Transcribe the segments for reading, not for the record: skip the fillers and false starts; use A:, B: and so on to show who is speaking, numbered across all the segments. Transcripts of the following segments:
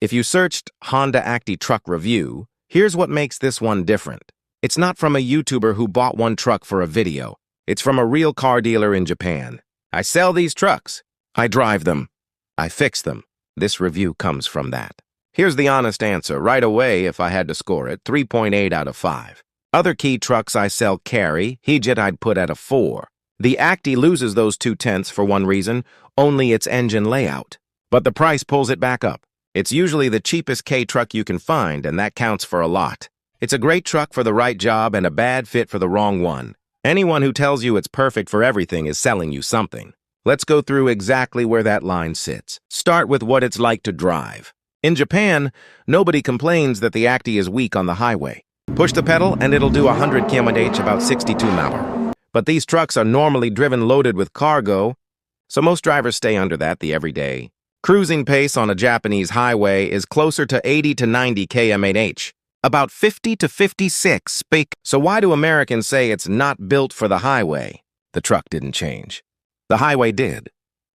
A: If you searched Honda Acty Truck review, here's what makes this one different. It's not from a YouTuber who bought one truck for a video. It's from a real car dealer in Japan. I sell these trucks. I drive them. I fix them. This review comes from that. Here's the honest answer. Right away, if I had to score it, 3.8 out of 5. Other key trucks I sell carry, Hijit I'd put at a 4. The Acty loses those 2/10 for one reason, only its engine layout. But the price pulls it back up. It's usually the cheapest K truck you can find, and that counts for a lot. It's a great truck for the right job and a bad fit for the wrong one. Anyone who tells you it's perfect for everything is selling you something. Let's go through exactly where that line sits. Start with what it's like to drive. In Japan, nobody complains that the Acty is weak on the highway. Push the pedal and it'll do 100 km/h, about 62 mph. But these trucks are normally driven loaded with cargo, so most drivers stay under that the everyday. Cruising pace on a Japanese highway is closer to 80 to 90 km/h, about 50 to 56 mph. So why do Americans say it's not built for the highway? The truck didn't change. The highway did.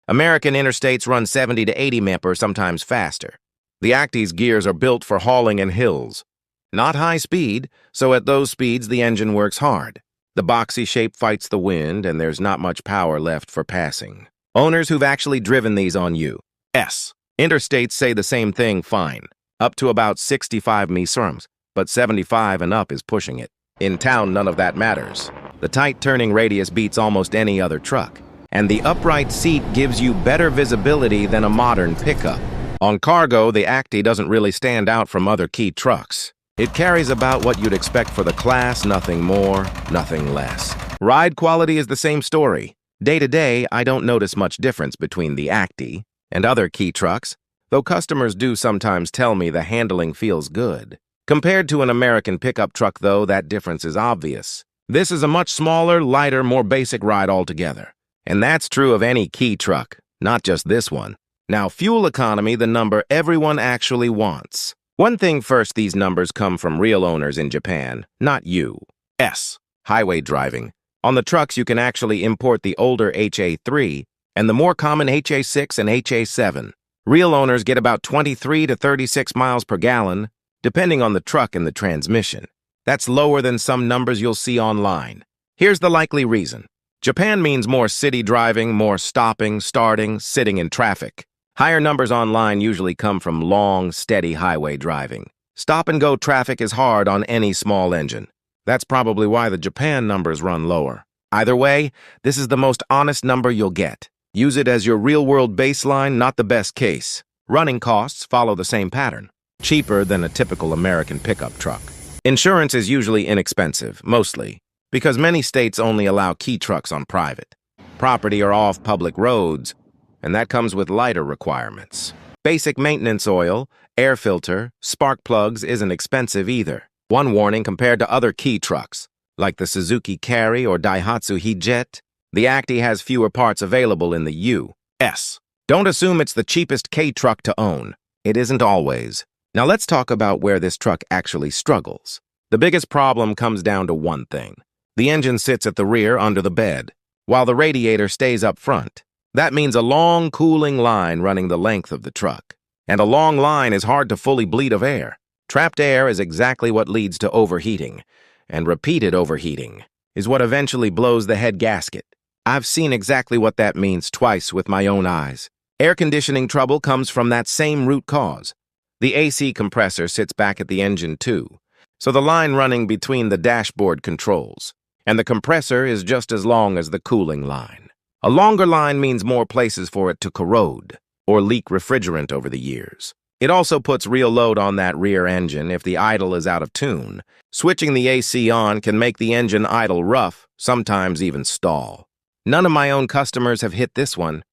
A: American interstates run 70 to 80 mph or sometimes faster. The Acty's gears are built for hauling in hills. Not high speed, so at those speeds the engine works hard. The boxy shape fights the wind and there's not much power left for passing. Owners who've actually driven these on U.S. interstates say the same thing fine, up to about 65 mph, but 75 and up is pushing it. In town, none of that matters. The tight turning radius beats almost any other truck, and the upright seat gives you better visibility than a modern pickup. On cargo, the Acty doesn't really stand out from other key trucks. It carries about what you'd expect for the class, nothing more, nothing less. Ride quality is the same story. Day to day, I don't notice much difference between the Acty and other key trucks, though customers do sometimes tell me the handling feels good. Compared to an American pickup truck, though, that difference is obvious. This is a much smaller, lighter, more basic ride altogether. And that's true of any key truck, not just this one. Now, fuel economy, the number everyone actually wants. One thing first, these numbers come from real owners in Japan, not U.S. highway driving. On the trucks, you can actually import the older HA3 and the more common HA6 and HA7. Real owners get about 23 to 36 miles per gallon, depending on the truck and the transmission. That's lower than some numbers you'll see online. Here's the likely reason. Japan means more city driving, more stopping, starting, sitting in traffic. Higher numbers online usually come from long, steady highway driving. Stop-and-go traffic is hard on any small engine. That's probably why the Japan numbers run lower. Either way, this is the most honest number you'll get. Use it as your real-world baseline, not the best case. Running costs follow the same pattern. Cheaper than a typical American pickup truck. Insurance is usually inexpensive, mostly, because many states only allow key trucks on private property or off public roads, and that comes with lighter requirements. Basic maintenance oil, air filter, spark plugs isn't expensive either. One warning compared to other key trucks, like the Suzuki Carry or Daihatsu Hijit, the Acty has fewer parts available in the U.S. Don't assume it's the cheapest K truck to own. It isn't always. Now let's talk about where this truck actually struggles. The biggest problem comes down to one thing. The engine sits at the rear under the bed, while the radiator stays up front. That means a long cooling line running the length of the truck. And a long line is hard to fully bleed of air. Trapped air is exactly what leads to overheating, and repeated overheating is what eventually blows the head gasket. I've seen exactly what that means twice with my own eyes. Air conditioning trouble comes from that same root cause. The AC compressor sits back at the engine too, so the line running between the dashboard controls, and the compressor is just as long as the cooling line. A longer line means more places for it to corrode or leak refrigerant over the years. It also puts real load on that rear engine if the idle is out of tune. Switching the AC on can make the engine idle rough, sometimes even stall. None of my own customers have hit this one,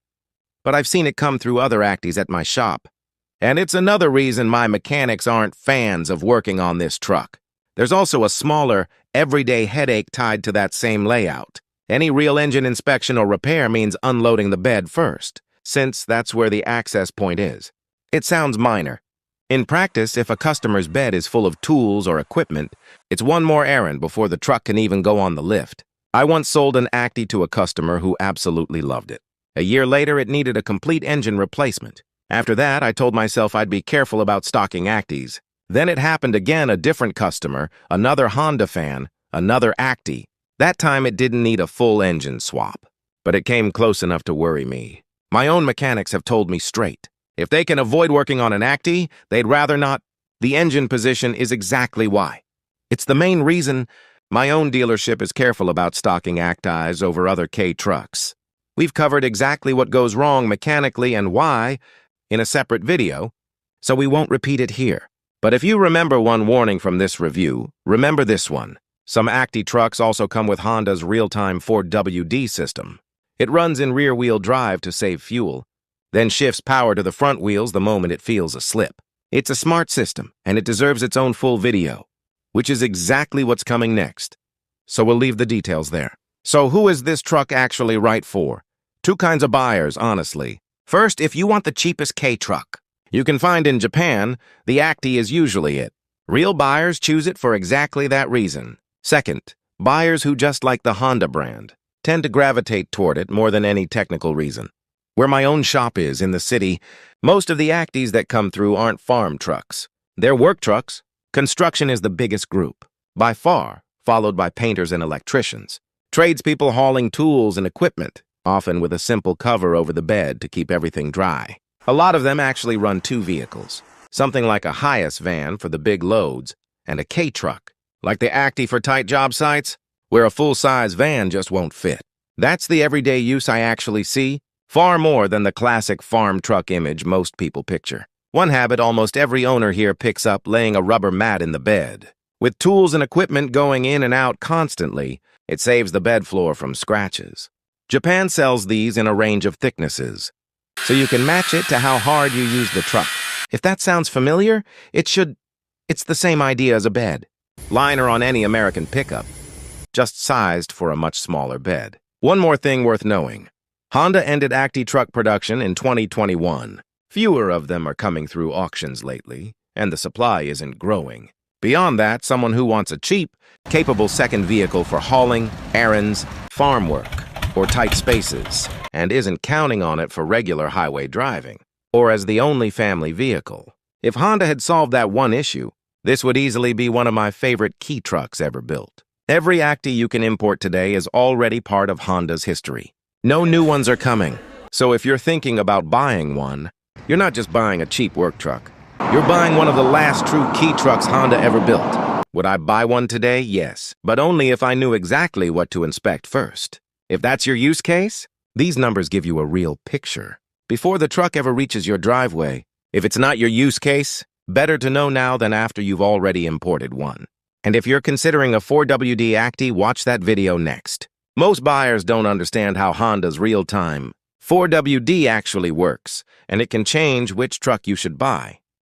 A: but I've seen it come through other Actys at my shop. And it's another reason my mechanics aren't fans of working on this truck. There's also a smaller, everyday headache tied to that same layout. Any real engine inspection or repair means unloading the bed first, since that's where the access point is. It sounds minor. In practice, if a customer's bed is full of tools or equipment, it's one more errand before the truck can even go on the lift. I once sold an Acty to a customer who absolutely loved it. A year later, it needed a complete engine replacement. After that, I told myself I'd be careful about stocking Acties. Then it happened again, a different customer, another Honda fan, another Acty. That time it didn't need a full engine swap, but it came close enough to worry me. My own mechanics have told me straight. If they can avoid working on an Acty, they'd rather not. The engine position is exactly why. It's the main reason my own dealership is careful about stocking Actis over other K trucks. We've covered exactly what goes wrong mechanically and why in a separate video, so we won't repeat it here. But if you remember one warning from this review, remember this one. Some Acty trucks also come with Honda's real-time 4WD system. It runs in rear-wheel drive to save fuel, then shifts power to the front wheels the moment it feels a slip. It's a smart system, and it deserves its own full video, which is exactly what's coming next. So we'll leave the details there. So who is this truck actually right for? Two kinds of buyers, honestly. First, if you want the cheapest K truck you can find in Japan, the Acty is usually it. Real buyers choose it for exactly that reason. Second, buyers who just like the Honda brand tend to gravitate toward it more than any technical reason. Where my own shop is in the city, most of the Actys that come through aren't farm trucks. They're work trucks. Construction is the biggest group, by far, followed by painters and electricians. Tradespeople hauling tools and equipment, often with a simple cover over the bed to keep everything dry. A lot of them actually run two vehicles, something like a Hiace van for the big loads and a K truck, like the Acty for tight job sites, where a full-size van just won't fit. That's the everyday use I actually see, far more than the classic farm truck image most people picture. One habit almost every owner here picks up: laying a rubber mat in the bed. With tools and equipment going in and out constantly, it saves the bed floor from scratches. Japan sells these in a range of thicknesses, so you can match it to how hard you use the truck. If that sounds familiar, it's the same idea as a bed. Liner on any American pickup, just sized for a much smaller bed. One more thing worth knowing. Honda ended Acty truck production in 2021. Fewer of them are coming through auctions lately, and the supply isn't growing. Beyond that, someone who wants a cheap, capable second vehicle for hauling, errands, farm work, or tight spaces, and isn't counting on it for regular highway driving, or as the only family vehicle. If Honda had solved that one issue, this would easily be one of my favorite key trucks ever built. Every Acty you can import today is already part of Honda's history. No new ones are coming, so if you're thinking about buying one, you're not just buying a cheap work truck. You're buying one of the last true key trucks Honda ever built. Would I buy one today? Yes, but only if I knew exactly what to inspect first. If that's your use case, these numbers give you a real picture. Before the truck ever reaches your driveway, if it's not your use case, better to know now than after you've already imported one. And if you're considering a 4WD Acty, watch that video next. Most buyers don't understand how Honda's real-time 4WD actually works, and it can change which truck you should buy.